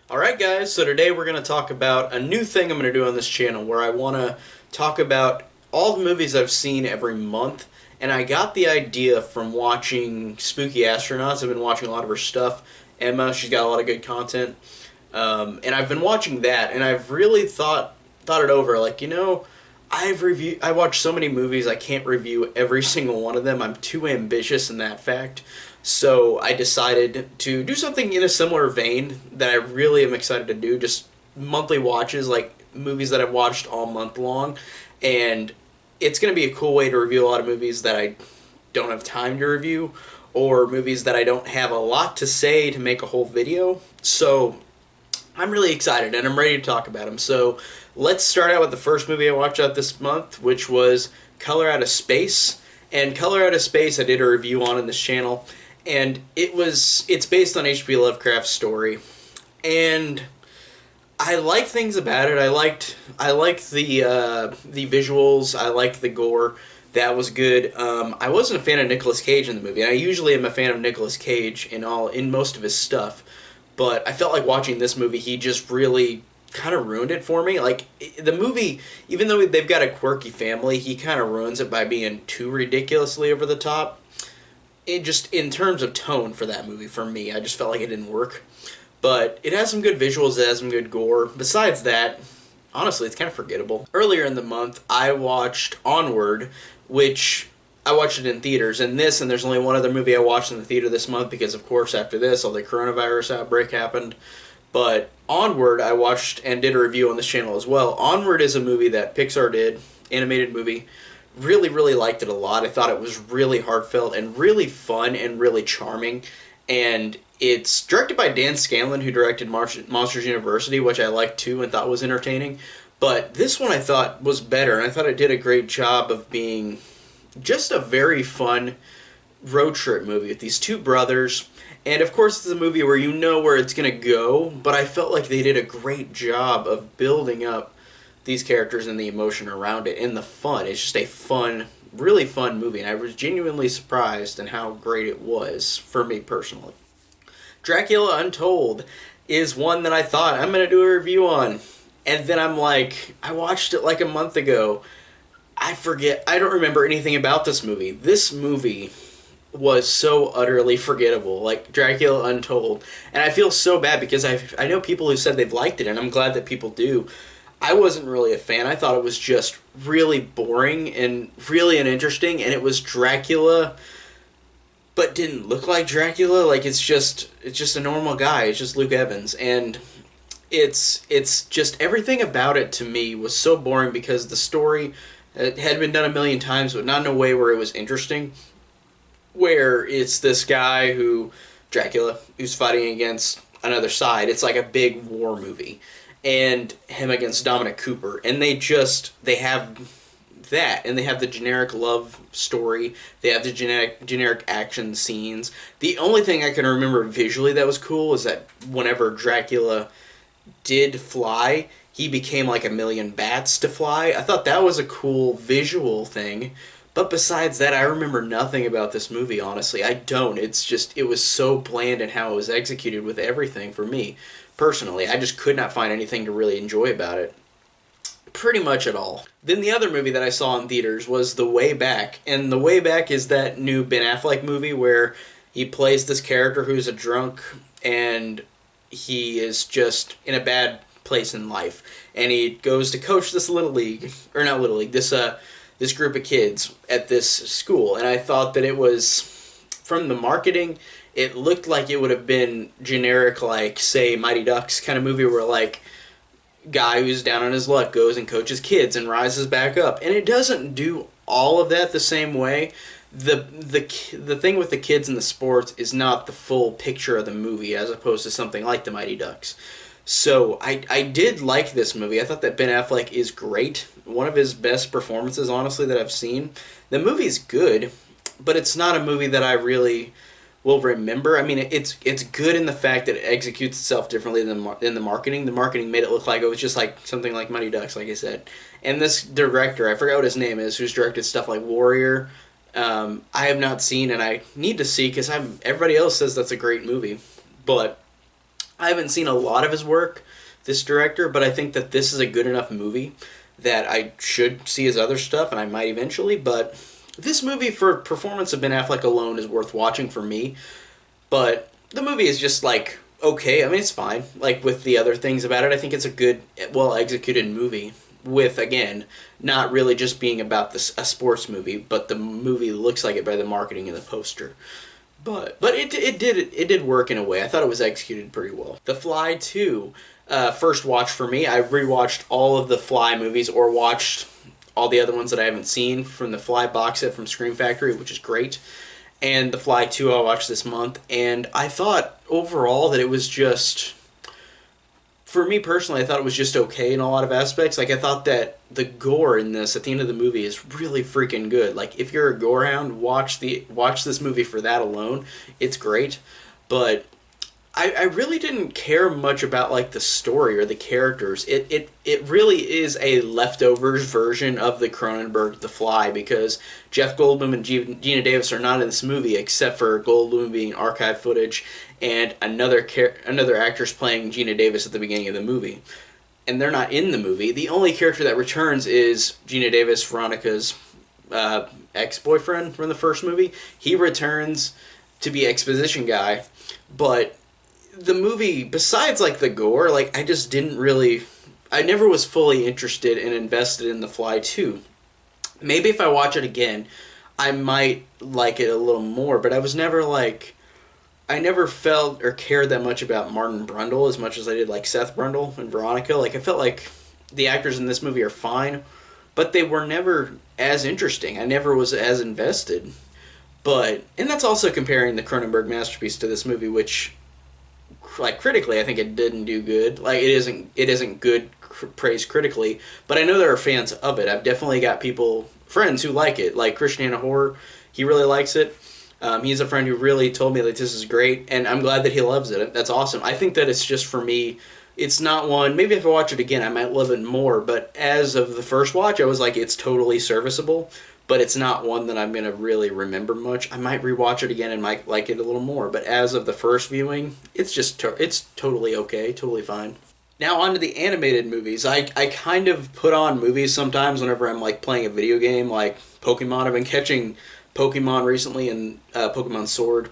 Alright guys, so today we're going to talk about a new thing I'm going to do on this channel where I want to talk about all the movies I've seen every month. And I got the idea from watching Spooky Astronauts. I've been watching a lot of her stuff. Emma, she's got a lot of good content. And I've been watching that, and I've really thought it over. Like, I watch so many movies, I can't review every single one of them. I'm too ambitious in that fact. So I decided to do something in a similar vein that I really am excited to do. Just monthly watches, like movies that I've watched all month long. And it's going to be a cool way to review a lot of movies that I don't have time to review, or movies that I don't have a lot to say to make a whole video. So I'm really excited and I'm ready to talk about them. So let's start out with the first movie I watched out this month, which was Color Out of Space. And Color Out of Space I did a review on in this channel, and it's based on H.P. Lovecraft's story. And I like things about it. I liked the visuals. I liked the gore. That was good. I wasn't a fan of Nicolas Cage in the movie. And I usually am a fan of Nicolas Cage in most of his stuff, but I felt like watching this movie, he just really kind of ruined it for me. Like, the movie, even though they've got a quirky family, he kind of ruins it by being too ridiculously over the top. It just, in terms of tone for that movie, for me, I just felt like it didn't work. But it has some good visuals, it has some good gore. Besides that, honestly, it's kind of forgettable. Earlier in the month, I watched Onward, which I watched it in theaters, and there's only one other movie I watched in the theater this month because, of course, after this, all the coronavirus outbreak happened. But Onward, I watched and did a review on this channel as well. Onward is a movie that Pixar did, animated movie. Really, really liked it a lot. I thought it was really heartfelt and really fun and really charming. And it's directed by Dan Scanlon, who directed Monsters University, which I liked too and thought was entertaining. But this one I thought was better, and I thought it did a great job of being just a very fun road trip movie with these two brothers. And of course, it's a movie where you know where it's going to go, but I felt like they did a great job of building up these characters and the emotion around it and the fun. It's just a fun, really fun movie, and I was genuinely surprised in how great it was for me personally. Dracula Untold is one that I thought I'm going to do a review on. And then I'm like, I watched it like a month ago. I don't remember anything about this movie. This movie was so utterly forgettable, like Dracula Untold. And I feel so bad because I know people who said they've liked it, and I'm glad that people do. I wasn't really a fan. I thought it was just really boring and really uninteresting, and it was Dracula, but didn't look like Dracula. Like, it's just a normal guy. It's just Luke Evans, and it's just everything about it to me was so boring because the story had been done a million times, but not in a way where it was interesting. Where it's this guy Dracula, who's fighting against another side. It's like a big war movie, and him against Dominic Cooper, and they have that, and they have the generic love story. They have the generic action scenes. The only thing I can remember visually that was cool is that whenever Dracula did fly, he became like a million bats to fly. I thought that was a cool visual thing. But besides that, I remember nothing about this movie, honestly. I don't. It was so bland in how it was executed with everything for me, personally. I just could not find anything to really enjoy about it. Pretty much at all. Then the other movie that I saw in theaters was The Way Back. And The Way Back is that new Ben Affleck movie where he plays this character who's a drunk, and he is just in a bad place in life. And he goes to coach this this group of kids at this school. And I thought that it was, from the marketing, it looked like it would have been generic, like, say, Mighty Ducks kind of movie where, like, guy who's down on his luck goes and coaches kids and rises back up. And it doesn't do all of that the same way. The thing with the kids and the sports is not the full picture of the movie as opposed to something like the Mighty Ducks. So I did like this movie. I thought that Ben Affleck is great. One of his best performances, honestly, that I've seen. The movie's good, but it's not a movie that I really will remember. I mean, it's good in the fact that it executes itself differently than the marketing. The marketing made it look like it was just like something like Mighty Ducks, like I said. And this director, I forgot what his name is, who's directed stuff like Warrior. I have not seen, and I need to see because everybody else says that's a great movie. But I haven't seen a lot of his work, this director, but I think that this is a good enough movie that I should see his other stuff, and I might eventually. But this movie, for performance of Ben Affleck alone, is worth watching for me. But the movie is just like okay. I mean, it's fine. Like with the other things about it, I think it's a good, well executed movie. With again, not really just being about a sports movie, but the movie looks like it by the marketing and the poster. But it did work in a way. I thought it was executed pretty well. The Fly 2, first watch for me. I rewatched all of the Fly movies, or watched all the other ones that I haven't seen from the Fly box set from Scream Factory, which is great. And The Fly 2 I watched this month, and I thought overall that it was just, for me personally, I thought it was just okay in a lot of aspects. Like, I thought that the gore in this at the end of the movie is really freaking good. Like, if you're a gorehound, watch this movie for that alone. It's great. But I really didn't care much about like the story or the characters. It really is a leftovers version of the Cronenberg The Fly, because Jeff Goldblum and Gina Davis are not in this movie except for Goldblum being archive footage and another actress playing Gina Davis at the beginning of the movie. And they're not in the movie. The only character that returns is Gina Davis, Veronica's ex-boyfriend from the first movie. He returns to be exposition guy, but the movie, besides like the gore, like I just didn't really, I never was fully interested and invested in The Fly 2. Maybe if I watch it again, I might like it a little more, but I was never like, I never felt or cared that much about Martin Brundle as much as I did like Seth Brundle and Veronica. Like I felt like the actors in this movie are fine, but they were never as interesting. I never was as invested. But, and that's also comparing the Cronenberg masterpiece to this movie, which, like critically, I think it didn't do good. Like it isn't good praised critically, but I know there are fans of it. I've definitely got friends who like it. Like Christian Horror, he really likes it. He's a friend who really told me that this is great, and I'm glad that he loves it. That's awesome. I think that it's just, for me, it's not one, maybe if I watch it again, I might love it more, but as of the first watch, I was like, it's totally serviceable, but it's not one that I'm going to really remember much. I might rewatch it again and might like it a little more, but as of the first viewing, it's just, it's totally okay, totally fine. Now on to the animated movies. I kind of put on movies sometimes whenever I'm like playing a video game, like Pokemon. I've been catching Pokemon recently and Pokemon Sword.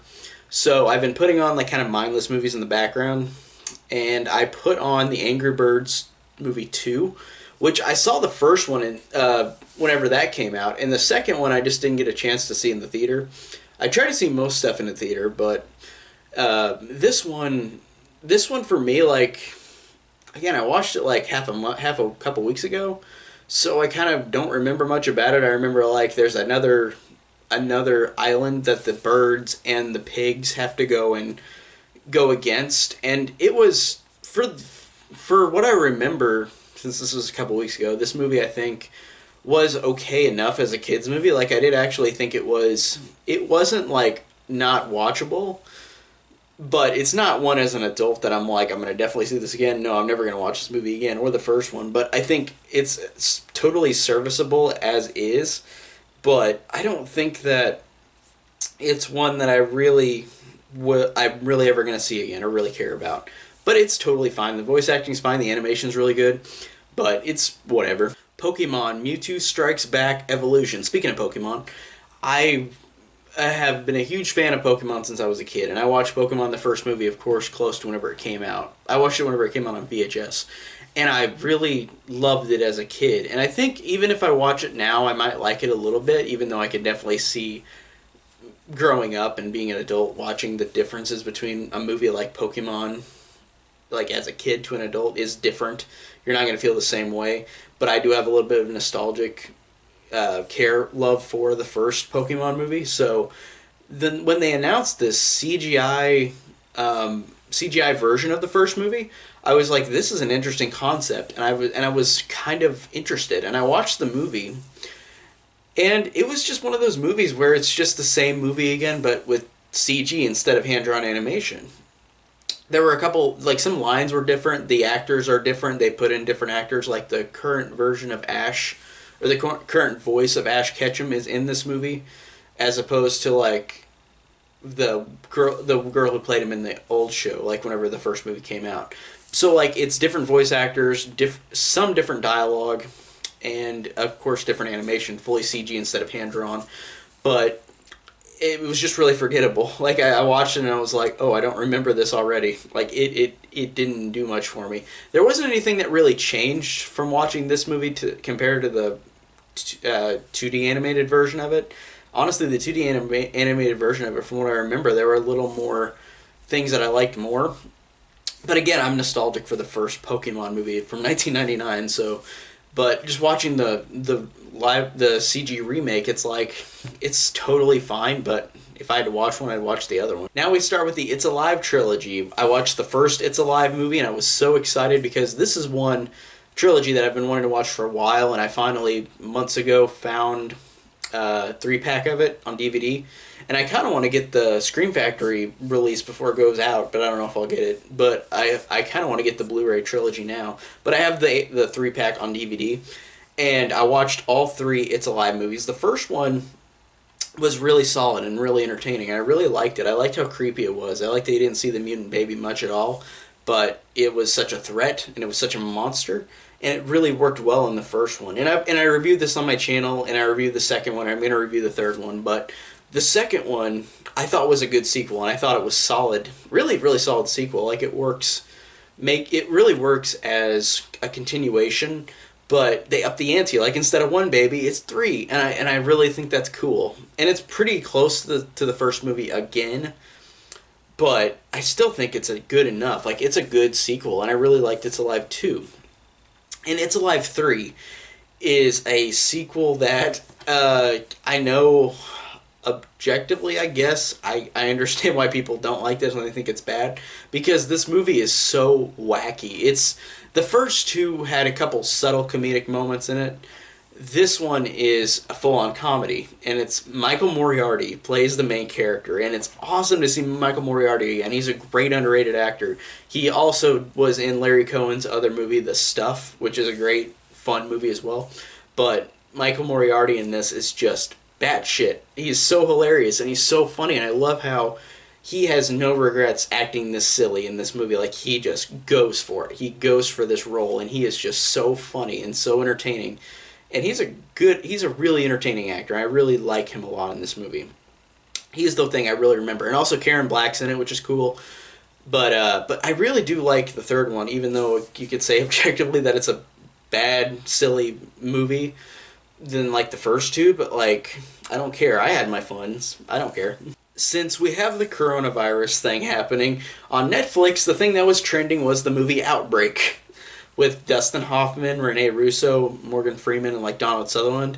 So I've been putting on like kind of mindless movies in the background. And I put on the Angry Birds movie 2, which I saw the first one in, whenever that came out. And the second one I just didn't get a chance to see in the theater. I try to see most stuff in the theater, but this one for me, like, again, I watched it like half a couple weeks ago, so I kind of don't remember much about it. I remember like there's another island that the birds and the pigs have to go against, and it was, for what I remember, since this was a couple weeks ago, this movie I think was okay enough as a kids movie. Like I did actually think it wasn't like not watchable, but it's not one as an adult that I'm like, I'm going to definitely see this again. No, I'm never going to watch this movie again, or the first one. But I think it's totally serviceable as is. But I don't think that it's one that I'm really ever going to see again or really care about. But it's totally fine. The voice acting's fine. The animation's really good. But it's whatever. Pokemon Mewtwo Strikes Back Evolution. Speaking of Pokemon, I have been a huge fan of Pokemon since I was a kid, and I watched Pokemon the first movie, of course, close to whenever it came out. I watched it whenever it came out on VHS, and I really loved it as a kid. And I think even if I watch it now, I might like it a little bit, even though I could definitely see growing up and being an adult watching the differences between a movie like Pokemon, like as a kid to an adult, is different. You're not going to feel the same way, but I do have a little bit of nostalgic love for the first Pokemon movie. So then when they announced this CGI version of the first movie, I was like, this is an interesting concept, and I was kind of interested, and I watched the movie, and it was just one of those movies where it's just the same movie again, but with CG instead of hand-drawn animation. There were a couple, like some lines were different, the actors are different, they put in different actors, like the current version of Ash, or the current voice of Ash Ketchum is in this movie, as opposed to like the girl who played him in the old show, like whenever the first movie came out. So like it's different voice actors, some different dialogue, and of course different animation, fully CG instead of hand drawn. But it was just really forgettable. Like I watched it and I was like, oh, I don't remember this already. Like it didn't do much for me. There wasn't anything that really changed from watching this movie to compared to the 2D animated version of it. Honestly, the 2D animated version of it, from what I remember, there were a little more things that I liked more. But again, I'm nostalgic for the first Pokemon movie from 1999. So, but just watching the CG remake, it's like it's totally fine. But if I had to watch one, I'd watch the other one. Now we start with the It's Alive trilogy. I watched the first It's Alive movie, and I was so excited because this is one trilogy that I've been wanting to watch for a while, and I finally months ago found a 3-pack of it on DVD. And I kind of want to get the Scream Factory release before it goes out, but I don't know if I'll get it. But I kind of want to get the Blu-ray trilogy now. But I have the 3-pack on DVD, and I watched all 3 It's Alive movies. The first one was really solid and really entertaining. I really liked it. I liked how creepy it was. I liked that you didn't see the mutant baby much at all, but it was such a threat and it was such a monster. And it really worked well in the first one. And I reviewed this on my channel, and I reviewed the second one. I'm going to review the third one, but the second one I thought was a good sequel, and I thought it was solid, really, really solid sequel. Like it really works as a continuation, but they up the ante. Like instead of 1 baby, it's 3, and I really think that's cool. And it's pretty close to the first movie again, but I still think it's a good enough. Like it's a good sequel, and I really liked It's Alive 2. And It's Alive 3 is a sequel that I know objectively, I guess, I understand why people don't like this and they think it's bad, because this movie is so wacky. The first 2 had a couple subtle comedic moments in it. This one is a full-on comedy, and it's Michael Moriarty plays the main character, and it's awesome to see Michael Moriarty again. He's a great underrated actor. He also was in Larry Cohen's other movie, The Stuff, which is a great, fun movie as well. But Michael Moriarty in this is just batshit. He's so hilarious, and he's so funny, and I love how he has no regrets acting this silly in this movie. Like, he just goes for it. He goes for this role, and he is just so funny and so entertaining. And he's a really entertaining actor. I really like him a lot in this movie. He's the thing I really remember. And also Karen Black's in it, which is cool. But I really do like the third one, even though you could say objectively that it's a bad, silly movie than like the first 2. But like, I don't care. I had my fun. I don't care. Since we have the coronavirus thing happening, on Netflix, the thing that was trending was the movie Outbreak, with Dustin Hoffman, Rene Russo, Morgan Freeman, and like Donald Sutherland.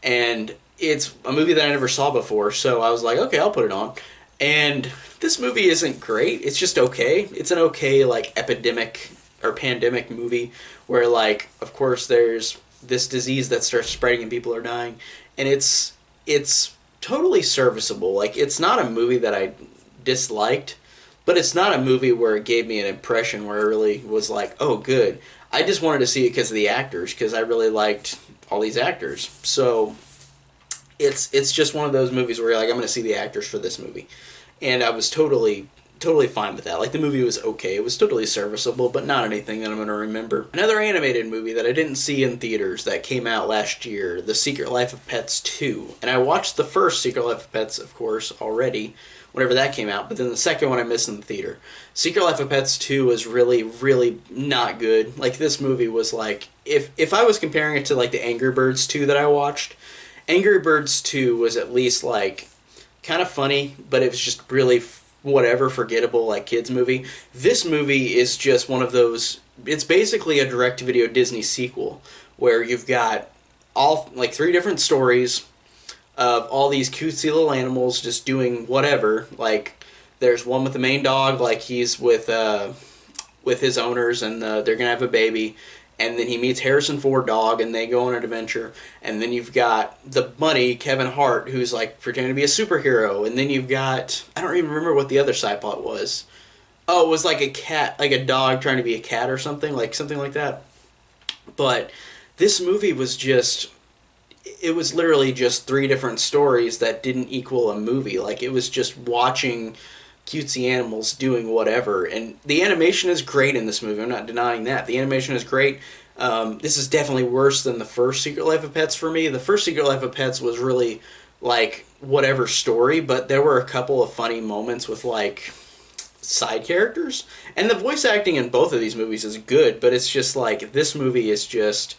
And it's a movie that I never saw before, so I was like, okay, I'll put it on. And this movie isn't great. It's just okay. It's an okay, like, epidemic or pandemic movie where, like, of course there's this disease that starts spreading and people are dying. And it's totally serviceable. Like, it's not a movie that I disliked, but it's not a movie where it gave me an impression where I really was like, oh, good. I just wanted to see it because of the actors, because I really liked all these actors. So it's just one of those movies where you're like, I'm going to see the actors for this movie. And I was totally fine with that. Like, the movie was okay. It was totally serviceable, but not anything that I'm going to remember. Another animated movie that I didn't see in theaters that came out last year, The Secret Life of Pets 2. And I watched the first Secret Life of Pets, of course, already, whenever that came out, but then the second one I missed in the theater. Secret Life of Pets 2 was really, really not good. Like, this movie was like, if I was comparing it to like the Angry Birds 2 that I watched, Angry Birds 2 was at least like kind of funny, but it was just really whatever, forgettable, like kids movie. This movie is just one of those, it's basically a direct-to-video Disney sequel where you've got all like 3 different stories of all these cutesy little animals just doing whatever. Like, there's one with the main dog, like he's with his owners, and they're gonna have a baby, and then he meets Harrison Ford dog, and they go on an adventure. And then you've got the bunny, Kevin Hart, who's like pretending to be a superhero. And then you've got, I don't even remember what the other side plot was. Oh, it was like a cat, like a dog trying to be a cat or something like that. But this movie was just, it was literally just three different stories that didn't equal a movie. Like, it was just watching cutesy animals doing whatever. And the animation is great in this movie. I'm not denying that. The animation is great. This is definitely worse than the first Secret Life of Pets for me. The first Secret Life of Pets was really like whatever story, but there were a couple of funny moments with like side characters. And the voice acting in both of these movies is good, but it's just like this movie is just,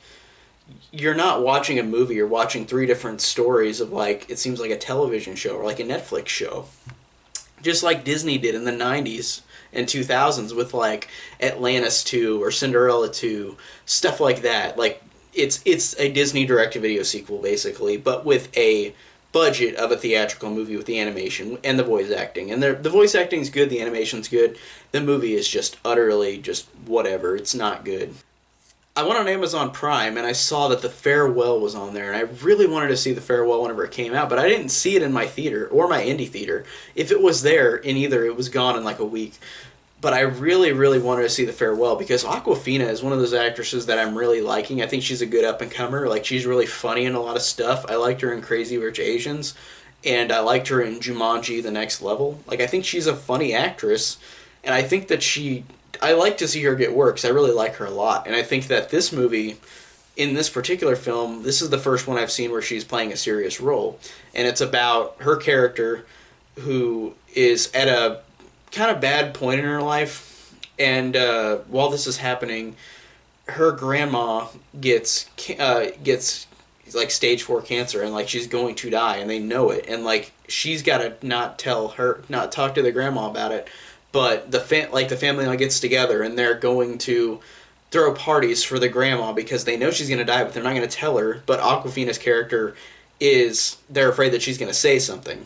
you're not watching a movie, you're watching three different stories of like, it seems like a television show or like a Netflix show. Just like Disney did in the 90s and 2000s with like Atlantis 2 or Cinderella 2, stuff like that. Like it's a Disney direct-to-video sequel basically, but with a budget of a theatrical movie with the animation and the voice acting. And the voice acting is good, the animation's good. The movie is just utterly just whatever. It's not good. I went on Amazon Prime and I saw that The Farewell was on there, and I really wanted to see The Farewell whenever it came out, but I didn't see it in my theater or my indie theater. If it was there in either, it was gone in like a week. But I really, really wanted to see The Farewell because Awkwafina is one of those actresses that I'm really liking. I think she's a good up-and-comer. Like, she's really funny in a lot of stuff. I liked her in Crazy Rich Asians, and I liked her in Jumanji: The Next Level. Like, I think she's a funny actress, and I think that I like to see her get work because I really like her a lot. And I think that this movie, in this particular film, this is the first one I've seen where she's playing a serious role. And it's about her character who is at a kind of bad point in her life. And while this is happening, her grandma gets like stage 4 cancer, and like she's going to die, and they know it. And like she's got to not talk to the grandma about it. But the family all gets together, and they're going to throw parties for the grandma because they know she's going to die, but they're not going to tell her. But Awkwafina's character they're afraid that she's going to say something.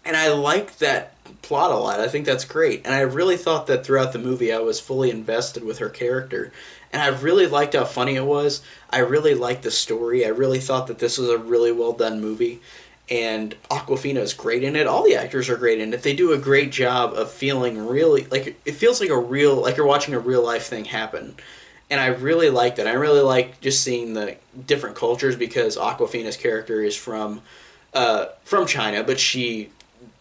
And I like that plot a lot. I think that's great. And I really thought that throughout the movie I was fully invested with her character. And I really liked how funny it was. I really liked the story. I really thought that this was a really well done movie. And Awkwafina is great in it. All the actors are great in it. They do a great job of feeling really like it feels like you're watching a real life thing happen. And I really liked it. I really like just seeing the different cultures because Awkwafina's character is from China, but she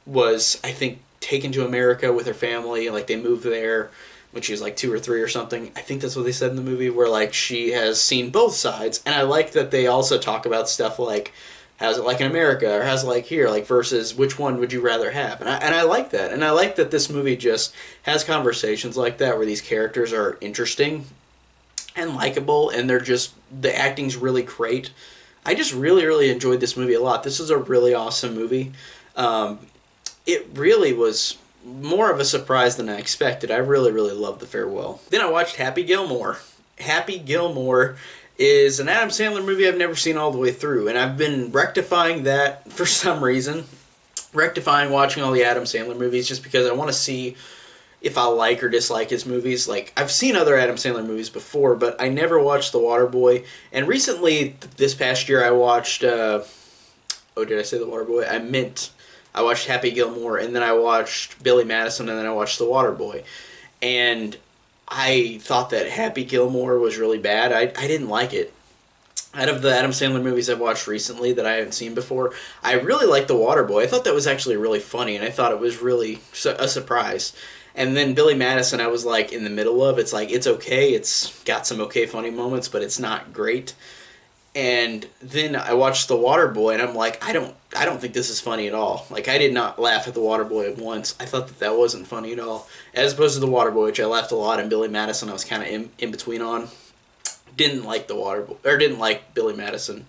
was, I think, taken to America with her family. Like they moved there when she was like 2 or 3 or something. I think that's what they said in the movie, where like she has seen both sides. And I like that they also talk about stuff like, how's it like in America, or how's it like here, like versus which one would you rather have? And I like that. And I like that this movie just has conversations like that where these characters are interesting and likable, and the acting's really great. I just really, really enjoyed this movie a lot. This is a really awesome movie. It really was more of a surprise than I expected. I really, really loved The Farewell. Then I watched Happy Gilmore. Happy Gilmore is an Adam Sandler movie I've never seen all the way through, and I've been rectifying that for some reason. Rectifying watching all the Adam Sandler movies just because I want to see if I like or dislike his movies. Like, I've seen other Adam Sandler movies before, but I never watched The Waterboy. And recently, this past year, I watched, did I say The Waterboy? I watched Happy Gilmore, and then I watched Billy Madison, and then I watched The Waterboy. And I thought that Happy Gilmore was really bad. I didn't like it. Out of the Adam Sandler movies I've watched recently that I haven't seen before, I really liked The Waterboy. I thought that was actually really funny, and I thought it was really a surprise. And then Billy Madison, I was like in the middle of. It's like, it's okay. It's got some okay funny moments, but it's not great. And then I watched The Waterboy, and I'm like, I don't think this is funny at all. Like, I did not laugh at The Waterboy once. I thought that wasn't funny at all. As opposed to The Waterboy, which I laughed a lot, and Billy Madison I was kind of in between on. Didn't like The Waterboy, or didn't like Billy Madison.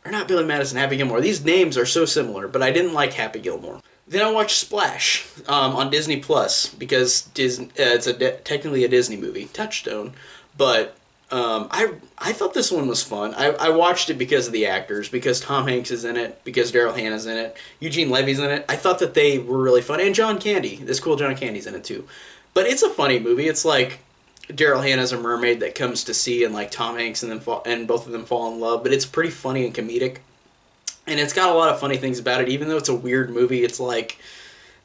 Or not Billy Madison, Happy Gilmore. These names are so similar, but I didn't like Happy Gilmore. Then I watched Splash on Disney Plus because it's technically a Disney movie, Touchstone, but I thought this one was fun. I watched it because of the actors, because Tom Hanks is in it, because Daryl Hannah's in it, Eugene Levy's in it. I thought that they were really fun, and John Candy. This cool John Candy's in it too. But it's a funny movie. It's like Daryl Hannah's a mermaid that comes to sea, and like Tom Hanks and both of them fall in love. But it's pretty funny and comedic. And it's got a lot of funny things about it. Even though it's a weird movie, it's like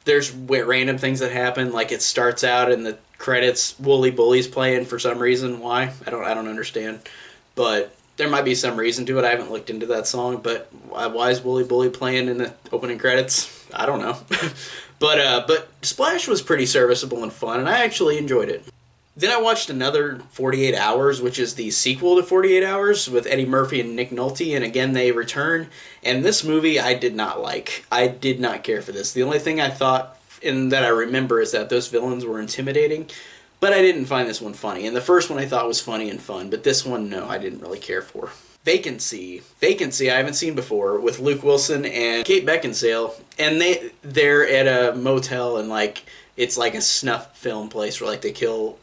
there's random things that happen. Like it starts out in the credits, Wooly Bully's playing for some reason. Why? I don't understand. But There might be some reason to it. I haven't looked into that song, but why is Wooly Bully playing in the opening credits? I don't know. But Splash was pretty serviceable and fun, and I actually enjoyed it. Then I watched another 48 Hours, which is the sequel to 48 Hours with Eddie Murphy and Nick Nolte, and again they return. And this movie I did not like. I did not care for this. The only thing I thought and that I remember is that those villains were intimidating, but I didn't find this one funny. And the first one I thought was funny and fun, but this one, no, I didn't really care for. Vacancy I haven't seen before, with Luke Wilson and Kate Beckinsale, and they're at a motel, and like it's like a snuff film place where like they kill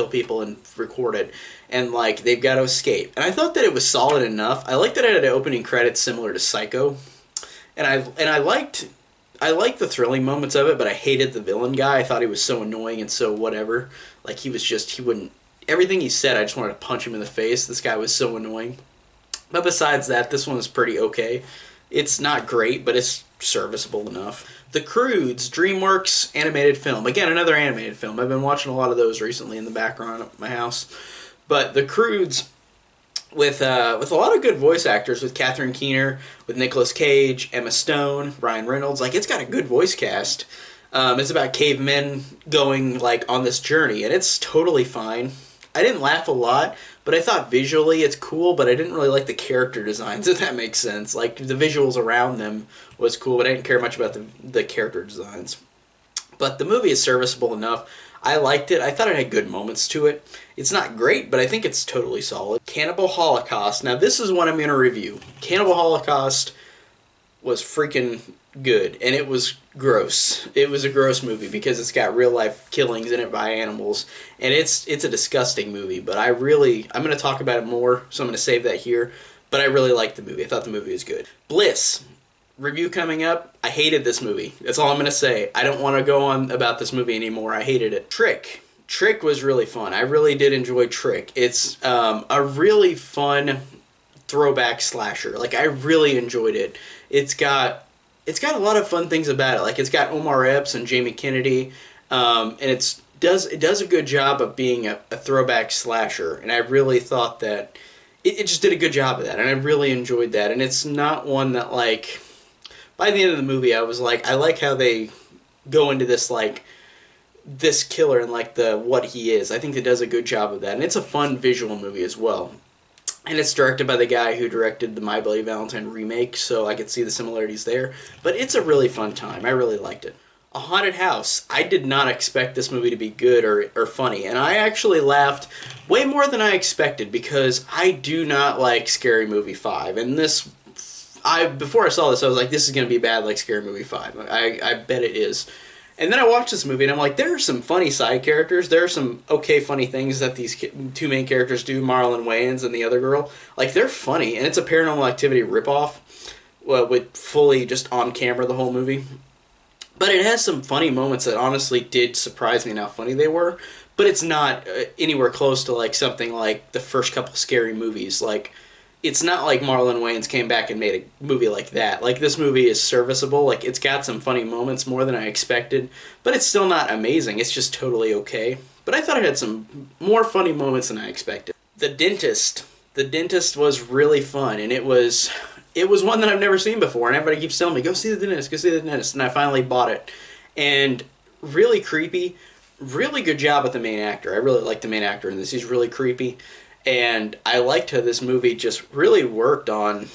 people and record it, and like they've got to escape. And I thought that it was solid enough. I liked that it had an opening credits similar to Psycho, and I liked the thrilling moments of it, but I hated the villain guy. I thought he was so annoying and so whatever. Like he wouldn't, everything he said, I just wanted to punch him in the face. This guy was so annoying. But besides that, this one is pretty okay. It's not great, but it's serviceable enough. The Croods, DreamWorks animated film. Again, another animated film. I've been watching a lot of those recently in the background of my house. But The Croods, with a lot of good voice actors, with Catherine Keener, with Nicolas Cage, Emma Stone, Ryan Reynolds. Like, it's got a good voice cast. It's about cavemen going, like, on this journey, and it's totally fine. I didn't laugh a lot, but I thought visually it's cool, but I didn't really like the character designs, if that makes sense. Like, the visuals around them was cool, but I didn't care much about the character designs. But the movie is serviceable enough. I liked it. I thought it had good moments to it. It's not great, but I think it's totally solid. Cannibal Holocaust. Now, this is what I'm going to review. Cannibal Holocaust was freaking good, and it was gross. It was a gross movie because it's got real life killings in it by animals, and it's a disgusting movie. But I'm going to talk about it more, so I'm going to save that here. But I really liked the movie. I thought the movie was good. Bliss. Review coming up. I hated this movie. That's all I'm going to say. I don't want to go on about this movie anymore. I hated it. Trick. Trick was really fun. I really did enjoy Trick. It's a really fun throwback slasher. Like, I really enjoyed it. It's got a lot of fun things about it. Like, it's got Omar Epps and Jamie Kennedy, and it does a good job of being a throwback slasher. And I really thought that it just did a good job of that, and I really enjoyed that. And it's not one that, like, by the end of the movie, I was like, I like how they go into this, like, this killer and, like, what he is. I think it does a good job of that. And it's a fun visual movie as well. And it's directed by the guy who directed the My Bloody Valentine remake, so I could see the similarities there. But it's a really fun time. I really liked it. A Haunted House. I did not expect this movie to be good or funny, and I actually laughed way more than I expected because I do not like Scary Movie 5. And before I saw this, I was like, this is going to be bad like Scary Movie 5. I bet it is. And then I watched this movie, and I'm like, there are some funny side characters. There are some okay funny things that these two main characters do, Marlon Wayans and the other girl. Like, they're funny, and it's a Paranormal Activity ripoff with fully just on camera the whole movie. But it has some funny moments that honestly did surprise me in how funny they were. But it's not anywhere close to, like, something like the first couple scary movies. Like, it's not like Marlon Wayans came back and made a movie like that. Like, this movie is serviceable. Like, it's got some funny moments, more than I expected. But it's still not amazing. It's just totally okay. But I thought it had some more funny moments than I expected. The Dentist. The Dentist was really fun. And it was one that I've never seen before. And everybody keeps telling me, go see the dentist, go see the dentist. And I finally bought it. And really creepy. Really good job with the main actor. I really like the main actor in this. He's really creepy. And I liked how this movie just really worked on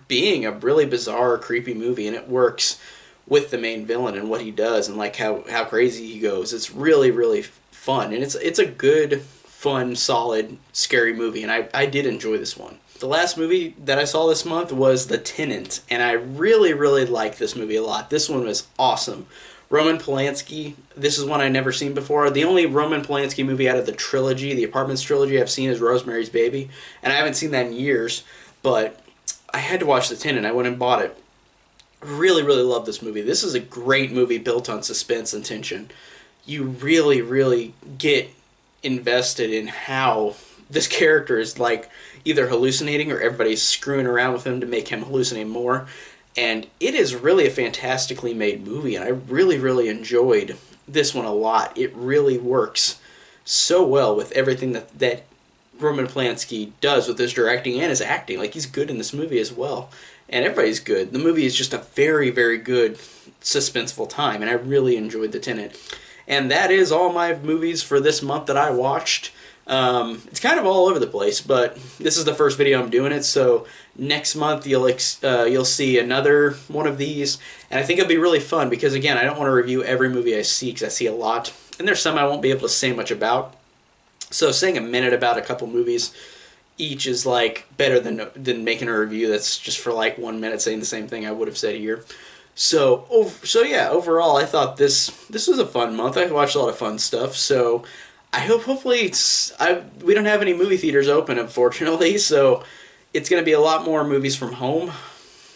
being a really bizarre, creepy movie, and it works with the main villain and what he does and like how crazy he goes. It's really, really fun, and it's a good, fun, solid, scary movie, and I did enjoy this one. The last movie that I saw this month was The Tenant, and I really, really liked this movie a lot. This one was awesome. Roman Polanski, this is one I've never seen before. The only Roman Polanski movie out of the trilogy, the Apartments trilogy, I've seen is Rosemary's Baby. And I haven't seen that in years, but I had to watch The Tenant. I went and bought it. Really, really love this movie. This is a great movie built on suspense and tension. You really, really get invested in how this character is like either hallucinating or everybody's screwing around with him to make him hallucinate more. And it is really a fantastically made movie, and I really, really enjoyed this one a lot. It really works so well with everything that Roman Polanski does with his directing and his acting. Like, he's good in this movie as well. And everybody's good. The movie is just a very, very good, suspenseful time, and I really enjoyed The Tenant. And that is all my movies for this month that I watched. It's kind of all over the place, but this is the first video I'm doing it, so next month you'll see another one of these, and I think it'll be really fun because, again, I don't want to review every movie I see because I see a lot, and there's some I won't be able to say much about. So saying a minute about a couple movies each is like better than making a review that's just for like 1 minute saying the same thing I would have said here. So yeah, overall I thought this was a fun month. I watched a lot of fun stuff. So I hope hopefully we don't have any movie theaters open, unfortunately. So it's going to be a lot more movies from home,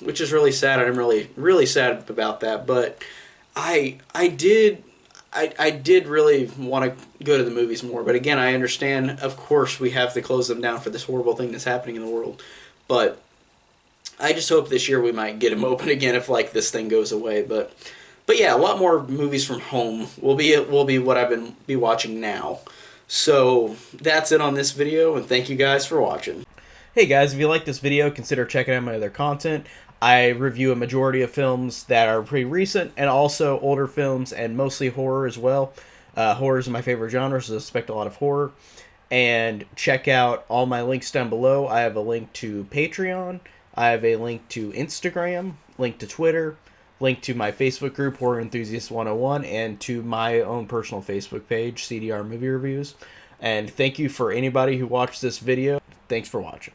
which is really sad. I'm really sad about that. But I did really want to go to the movies more. But again, I understand, of course, we have to close them down for this horrible thing that's happening in the world. But I just hope this year we might get them open again if, like, this thing goes away. But yeah, a lot more movies from home will be what I've been watching now. So that's it on this video, and thank you guys for watching. Hey guys, if you like this video, consider checking out my other content. I review a majority of films that are pretty recent, and also older films, and mostly horror as well. Horror is my favorite genre, so I expect a lot of horror. And check out all my links down below. I have a link to Patreon, I have a link to Instagram, link to Twitter, link to my Facebook group, Horror Enthusiast 101, and to my own personal Facebook page, CDR Movie Reviews. And thank you for anybody who watched this video. Thanks for watching.